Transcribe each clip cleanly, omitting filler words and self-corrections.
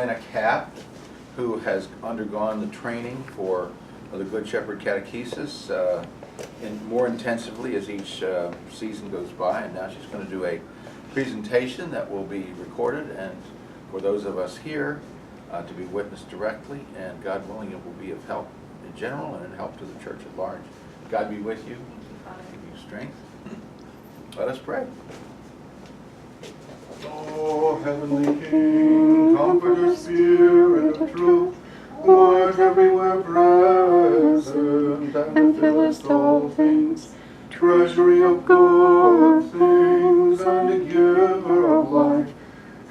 Matushka Capp, who has undergone the training for the Good Shepherd Catechesis more intensively as each season goes by, and now she's going to do a presentation that will be recorded and for those of us here to be witnessed directly, and God willing it will be of help in general and in help to the church at large. God be with you, give you strength. Let us pray. O heavenly King, Comforter, Spirit of truth, who art everywhere present, and fillest all things, treasury of good things, and a giver of life,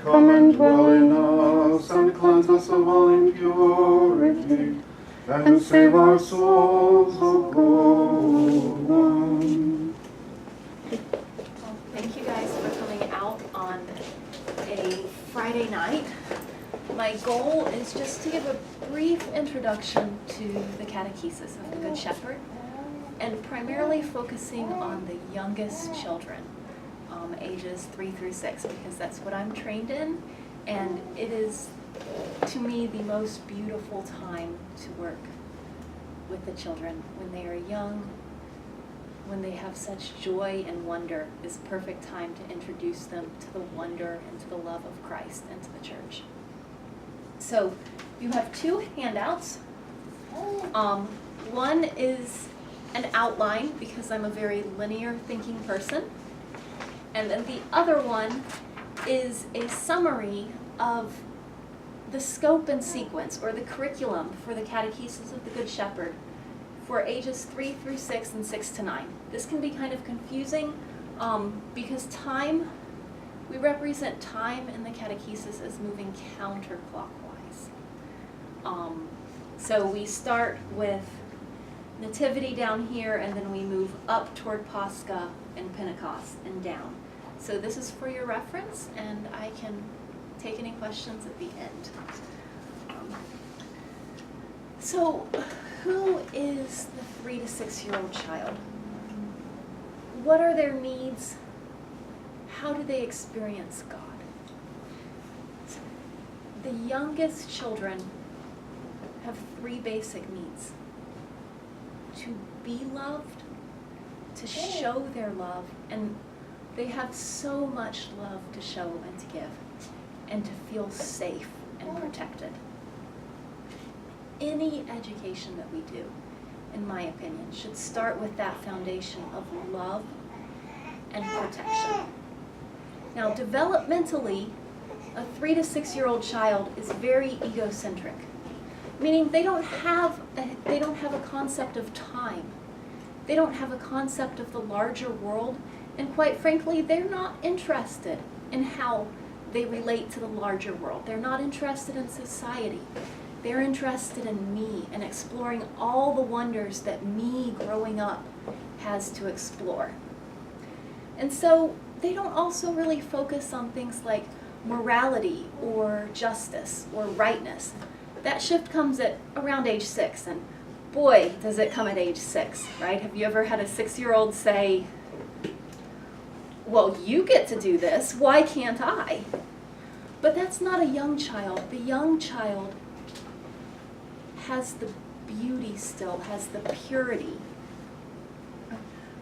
come and dwell in us, and cleanse us of all impurity, and save our souls, O good one. Thank you guys for coming out on a Friday night. My goal is just to give a brief introduction to the Catechesis of the Good Shepherd, and primarily focusing on the youngest children, ages 3 through 6, because that's what I'm trained in, and it is, to me, the most beautiful time to work with the children. When they are young, when they have such joy and wonder, is perfect time to introduce them to the wonder and to the love of Christ and to the church. So you have 2 handouts. One is an outline, because I'm a very linear thinking person. And then the other one is a summary of the scope and sequence, or the curriculum for the Catechesis of the Good Shepherd for ages 3 through 6 and 6 to 9. This can be kind of confusing because we represent time in the Catechesis as moving counterclockwise. So we start with Nativity down here, and then we move up toward Pascha and Pentecost and down. So this is for your reference, and I can take any questions at the end. So who is the 3 to 6-year-old child? What are their needs? How do they experience God? The youngest children have 3 basic needs: to be loved, to show their love, and they have so much love to show and to give, and to feel safe and protected. Any education that we do, in my opinion, should start with that foundation of love and protection. Now, developmentally, a 3 to 6-year-old child is very egocentric, meaning they don't have a concept of time. They don't have a concept of the larger world, and quite frankly, they're not interested in how they relate to the larger world. They're not interested in society. They're interested in me and exploring all the wonders that me growing up has to explore. And so they don't also really focus on things like morality or justice or rightness. That shift comes at around age 6, and boy, does it come at age 6, right? Have you ever had a 6-year-old say, well, you get to do this, why can't I? But that's not a young child. The young child has the beauty still, has the purity.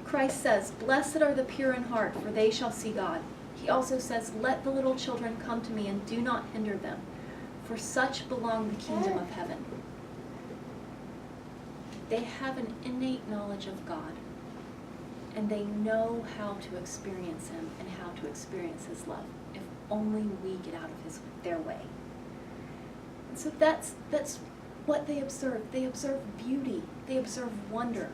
Christ says, blessed are the pure in heart, for they shall see God. He also says, let the little children come to me, and do not hinder them, for such belong the kingdom of heaven. They have an innate knowledge of God, and they know how to experience Him and how to experience His love, if only we get out of their way. And so that's what they observe. They observe beauty. They observe wonder.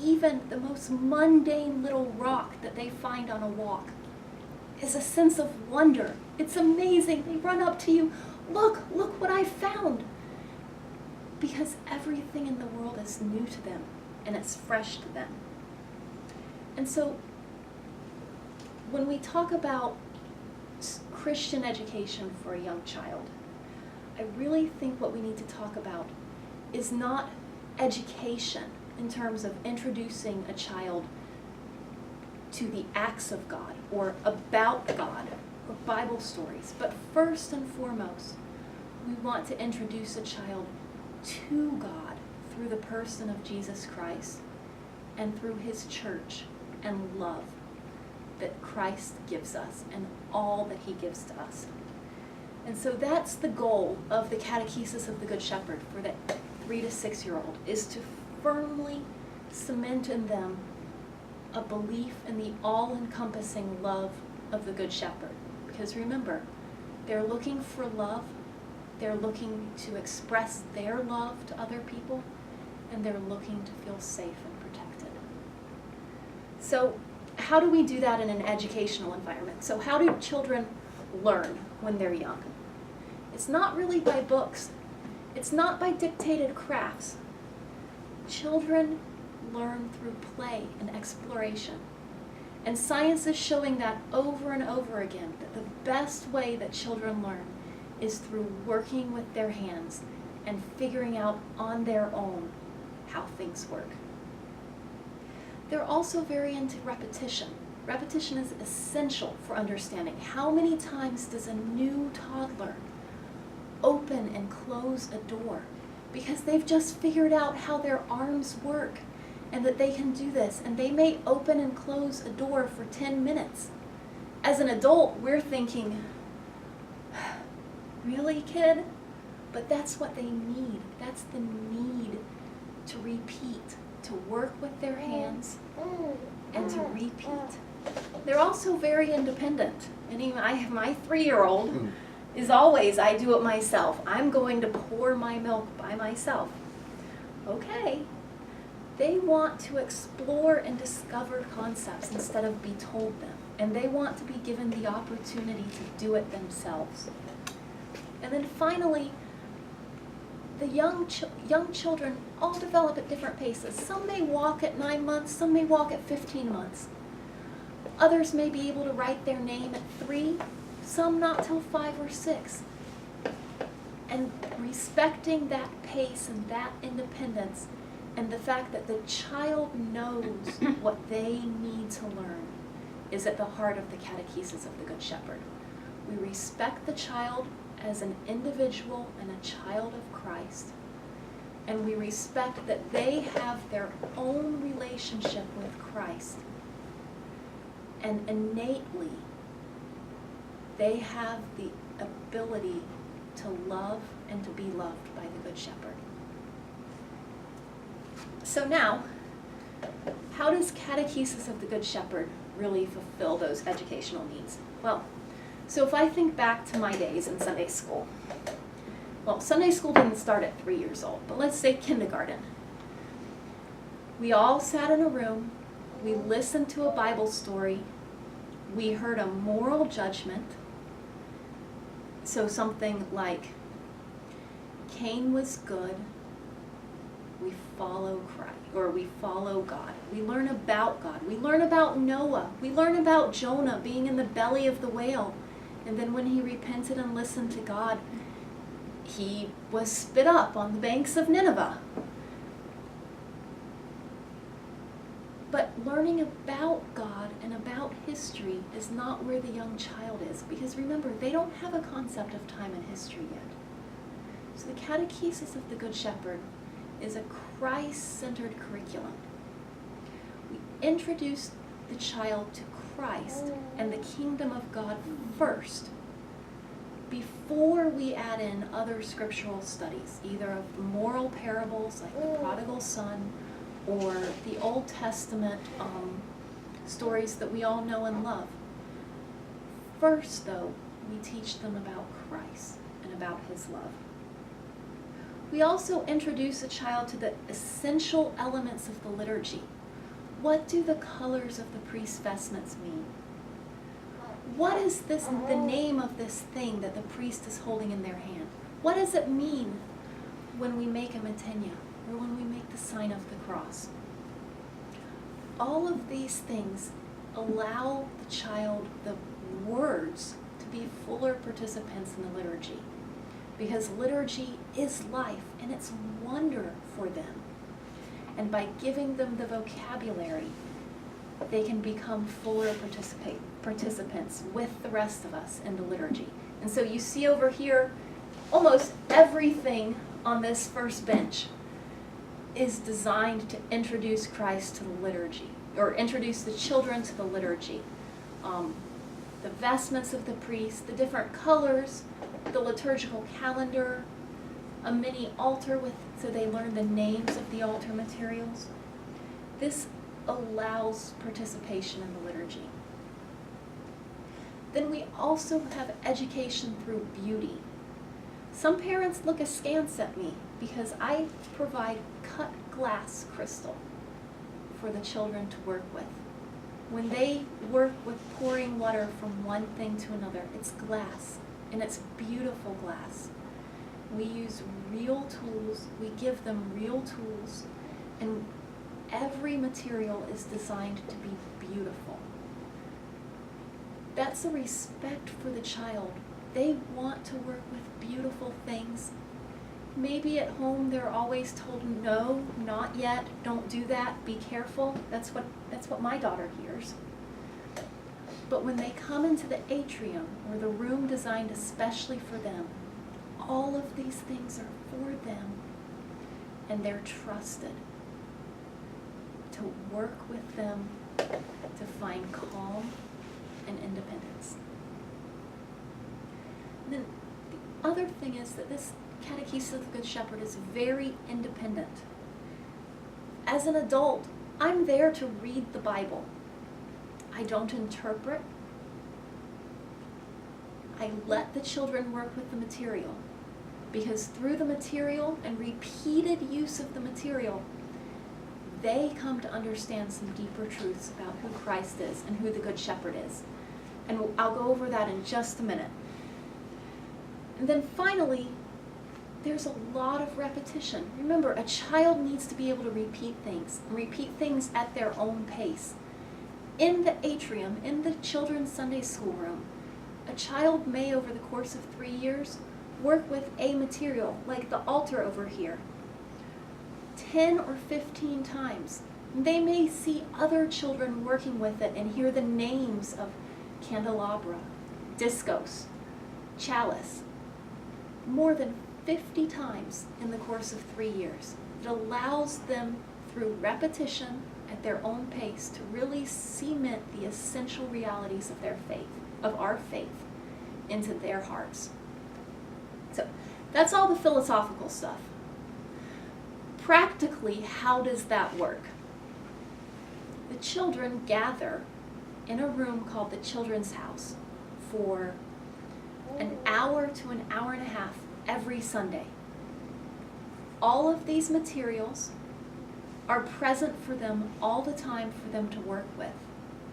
Even the most mundane little rock that they find on a walk is a sense of wonder. It's amazing. They run up to you. Look what I found. Because everything in the world is new to them, and it's fresh to them. And so when we talk about Christian education for a young child, I really think what we need to talk about is not education in terms of introducing a child to the acts of God or about God or Bible stories, but first and foremost, we want to introduce a child to God through the person of Jesus Christ and through his church and love that Christ gives us and all that he gives to us. And so that's the goal of the Catechesis of the Good Shepherd for that 3 to 6 year old, is to firmly cement in them a belief in the all-encompassing love of the Good Shepherd. Because remember, they're looking for love, they're looking to express their love to other people, and they're looking to feel safe and protected. So how do we do that in an educational environment? So how do children learn when they're young? It's not really by books. It's not by dictated crafts. Children learn through play and exploration. And science is showing that over and over again, that the best way that children learn is through working with their hands and figuring out on their own how things work. They're also very into repetition. Repetition is essential for understanding. How many times does a new toddler open and close a door? Because they've just figured out how their arms work and that they can do this. And they may open and close a door for 10 minutes. As an adult, we're thinking, really, kid? But that's what they need. That's the need to repeat, to work with their hands and to repeat. They're also very independent. And even I have my 3-year-old is always, I do it myself. I'm going to pour my milk by myself. Okay. They want to explore and discover concepts instead of be told them. And they want to be given the opportunity to do it themselves. And then finally, the young children all develop at different paces. Some may walk at 9 months, some may walk at 15 months. Others may be able to write their name at 3, some not till 5 or 6. And respecting that pace and that independence and the fact that the child knows what they need to learn is at the heart of the Catechesis of the Good Shepherd. We respect the child as an individual and a child of Christ, and we respect that they have their own relationship with Christ, and innately they have the ability to love and to be loved by the Good Shepherd. So now, how does Catechesis of the Good Shepherd really fulfill those educational needs? Well, so if I think back to my days in Sunday school, well, Sunday school didn't start at 3 years old, but let's say kindergarten. We all sat in a room, we listened to a Bible story, we heard a moral judgment, so something like, Cain was good, we follow Christ, or we follow God. We learn about God. We learn about Noah. We learn about Jonah being in the belly of the whale. And then when he repented and listened to God, he was spit up on the banks of Nineveh. But learning about God and about history is not where the young child is. Because remember, they don't have a concept of time and history yet. So the Catechesis of the Good Shepherd is a Christ-centered curriculum. We introduce the child to Christ and the kingdom of God first, before we add in other scriptural studies, either of moral parables like the prodigal son, or the Old Testament stories that we all know and love. First, though, we teach them about Christ and about his love. We also introduce a child to the essential elements of the liturgy. What do the colors of the priest's vestments mean? What is this, the name of this thing that the priest is holding in their hand? What does it mean when we make a matenia, or when we make the sign of the cross? All of these things allow the child the words to be fuller participants in the liturgy. Because liturgy is life, and it's wonder for them. And by giving them the vocabulary, they can become fuller participants with the rest of us in the liturgy. And so you see over here, almost everything on this first bench is designed to introduce Christ to the liturgy, or introduce the children to the liturgy. The vestments of the priest, the different colors, the liturgical calendar, a mini altar so they learn the names of the altar materials. This allows participation in the liturgy. Then we also have education through beauty. Some parents look askance at me because I provide cut glass crystal for the children to work with. When they work with pouring water from one thing to another, it's glass, and it's beautiful glass. We use real tools, we give them real tools, and every material is designed to be beautiful. That's a respect for the child. They want to work with beautiful things. Maybe at home they're always told, no, not yet, don't do that, be careful. That's what my daughter hears. But when they come into the atrium, or the room designed especially for them, all of these things are for them, and they're trusted to work with them to find calm and independence. And then the other thing is that this Catechesis of the Good Shepherd is very independent. As an adult, I'm there to read the Bible. I don't interpret. I let the children work with the material, because through the material and repeated use of the material, they come to understand some deeper truths about who Christ is and who the Good Shepherd is. And I'll go over that in just a minute. And then finally, there's a lot of repetition. Remember, a child needs to be able to repeat things at their own pace. In the atrium, in the children's Sunday school room, a child may, over the course of 3 years, work with a material, like the altar over here, 10 or 15 times. They may see other children working with it and hear the names of candelabra, discos, chalice, more than 50 times in the course of 3 years. It allows them, through repetition at their own pace, to really cement the essential realities of their faith, of our faith, into their hearts. So that's all the philosophical stuff. Practically, how does that work? The children gather in a room called the Children's House for an hour to an hour and a half every Sunday. All of these materials are present for them all the time for them to work with.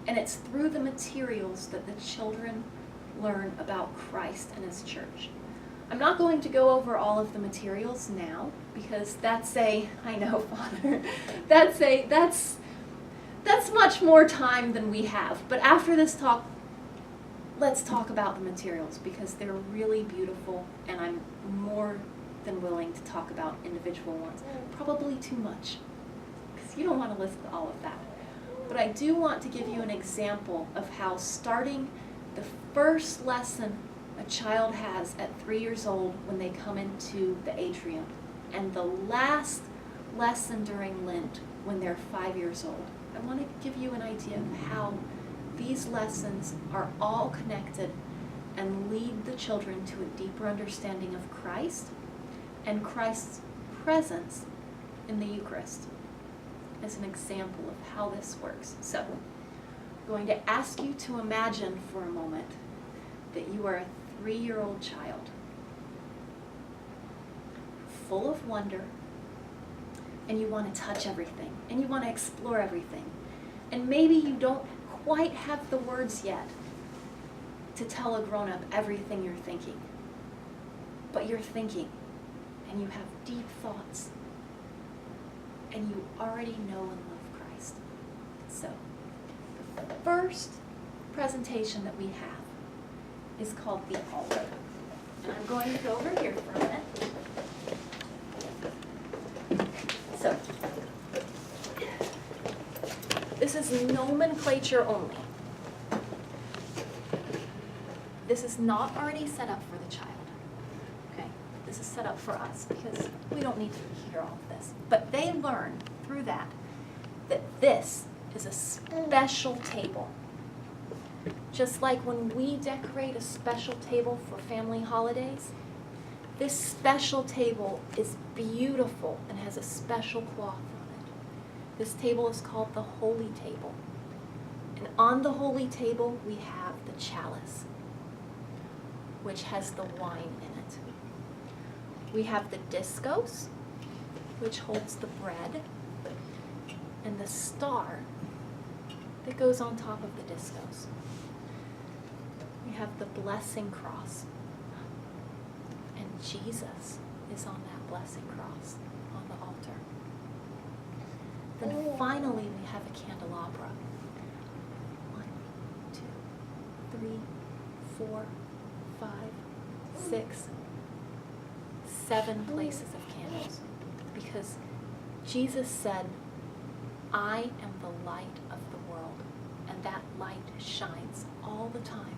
And it's through the materials that the children learn about Christ and His church. I'm not going to go over all of the materials now, because I know, Father, that's much more time than we have. But after this talk, let's talk about the materials, because they're really beautiful, and I'm more than willing to talk about individual ones. Probably too much, because you don't want to listen to all of that. But I do want to give you an example of how starting the first lesson a child has at 3 years old when they come into the atrium, and the last lesson during Lent when they're 5 years old. I want to give you an idea of how these lessons are all connected and lead the children to a deeper understanding of Christ and Christ's presence in the Eucharist as an example of how this works. So, I'm going to ask you to imagine for a moment that you are a 3-year-old child, full of wonder, and you want to touch everything, and you want to explore everything. And maybe you don't quite have the words yet to tell a grown-up everything you're thinking. But you're thinking, and you have deep thoughts, and you already know and love Christ. So, the first presentation that we have is called the altar. And I'm going to go over here for a minute. So, this is nomenclature only. This is not already set up for the child. Okay? this is set up for us because we don't need to hear all of this. But they learn through that this is a special table. Just like when we decorate a special table for family holidays, this special table is beautiful and has a special cloth on it. This table is called the Holy Table. And on the Holy Table, we have the chalice, which has the wine in it. We have the discos, which holds the bread, and the star that goes on top of the discos. We have the blessing cross, and Jesus is on that blessing cross on the altar. Then finally we have a candelabra. 1, 2, 3, 4, 5, 6, 7 places of candles. Because Jesus said, I am the light of the world, and that light shines all the time